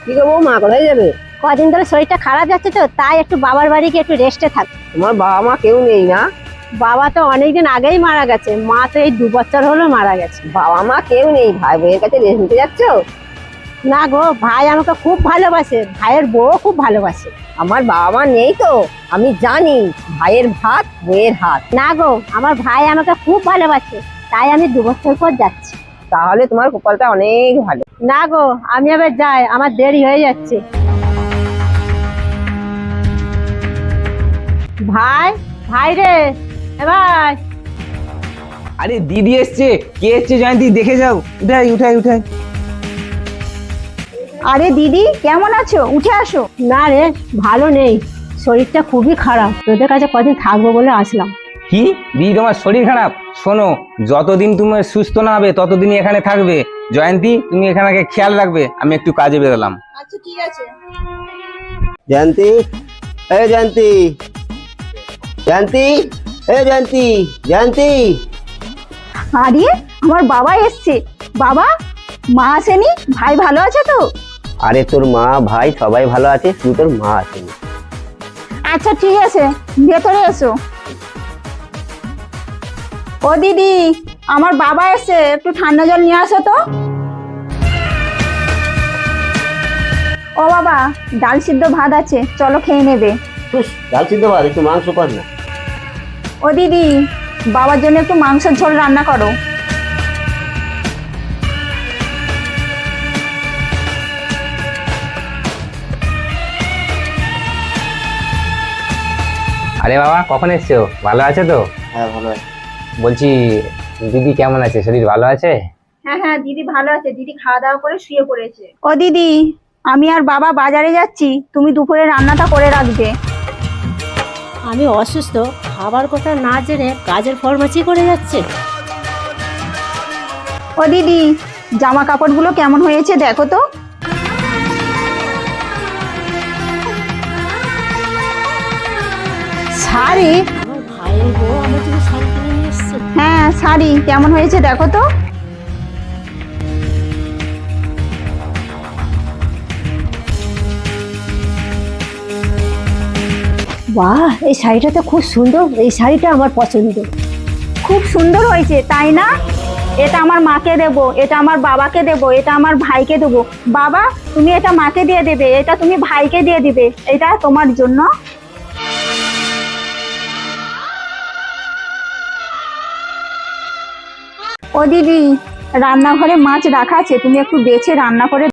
কি গো বৌমা, কোথায় যাবে? কদিন ধরে শরীরটা খারাপ যাচ্ছে তো, তাই একটু বাবার বাড়ি গিয়ে একটু রেস্টে থাক। তোমার বাবা মা কেউ নেই না? বাবা তো অনেকদিন আগেই মারা গেছে, মা তো এই 2 বছর হলো মারা গেছে। বাবা মা কেউ নেই, ভাই বোনের কাছে রেস্ট নিতে যাচ্ছ? না গো, ভাই আমাকে খুব ভালোবাসে, ভাইয়ের বউ খুব ভালোবাসে। আমার বাবা মা নেই তো আমি জানি, ভাইয়ের ভাত বইয়ের হাত। না গো, আমার ভাই আমাকে খুব ভালোবাসে, তাই আমি 2 বছর পর যাচ্ছি। তাহলে তোমার কপালটা অনেক ভালো। না গো, আমি আবার যাই, আমার দেরি হয়ে যাচ্ছে। ভাই, ভাই রে, এ ভাই। আরে দিদি এসছে। কে এসছে জয়ন্তী, দেখে যাও। উঠাই উঠাই উঠাই। আরে দিদি, কেমন আছো? উঠে আসো। না রে, ভালো নেই, শরীরটা খুবই খারাপ, তোদের কাছে কদিন থাকবো বলে আসলাম। কি দিদি, তোমার শরীর খারাপ? শোনো, যতদিন তুমি সুস্থ না হবে ততদিনই এখানে থাকবে। জয়ন্তী, তুমি এখানে খেয়াল রাখবে, আমি একটু কাজে বেরোলাম। আচ্ছা ঠিক আছে। জয়ন্তী, এই জয়ন্তী, জয়ন্তী, এই জয়ন্তী, জয়ন্তী। আরে আমার বাবা এসছে। বাবা, মা আসেনি? ভাই ভালো আছে তো? আরে তোর মা ভাই সবাই ভালো আছে, শুধু তোর মা আসেনি। আচ্ছা ঠিক আছে, ভেতরে এসো। ও দিদি, আমার বাবা এসছে, একটু ঠান্ডা জল নিয়ে আসো তো। ও বাবা, ডাল সিদ্ধ ভাত আছে, চলো খেয়ে নেবে। ডাল সিদ্ধ ভাত, একটু মাংস কর না। ও দিদি, বাবার জন্য একটু মাংসের ঝোল রান্না করো। আরে বাবা, কখন এসছো? ভালো আছে তো? হ্যাঁ ভালো আছে। বলছি, দিদি কেমন আছে? শরীর ভালো আছে? হ্যাঁ হ্যাঁ, দিদি ভালো আছে, দিদি খাওয়া দাওয়া করে শুয়ে পড়েছে। ও দিদি, আমি আর বাবা বাজারে যাচ্ছি, তুমি দুপুরে রান্নাটা করে রাখবে। আমি অসুস্থ, খাবার কথা না জেনে কাজের ফরমাচি করে যাচ্ছে। ও দিদি, জামা কাপড়গুলো কেমন হয়েছে দেখো তো। শাড়ি? আমার ভাইয়ের বউ আমার জন্য শাড়ি কিনে নিয়ে এসছে। হ্যাঁ, শাড়ি কেমন হয়েছে দেখো তো। বাহ, এই শাড়িটা তো খুব সুন্দর, এই শাড়িটা আমার পছন্দ। খুব সুন্দর হয়েছে তাই না? এটা আমার মাকে দেবো, এটা আমার বাবাকে দেবো, এটা আমার ভাইকে দেবো। বাবা, তুমি এটা মাকে দিয়ে দেবে, এটা তুমি ভাইকে দিয়ে দিবে, এটা তোমার জন্য। ও দিদি, রান্নাঘরে মাছ রাখা আছে, তুমি একটু বেছে রান্না করে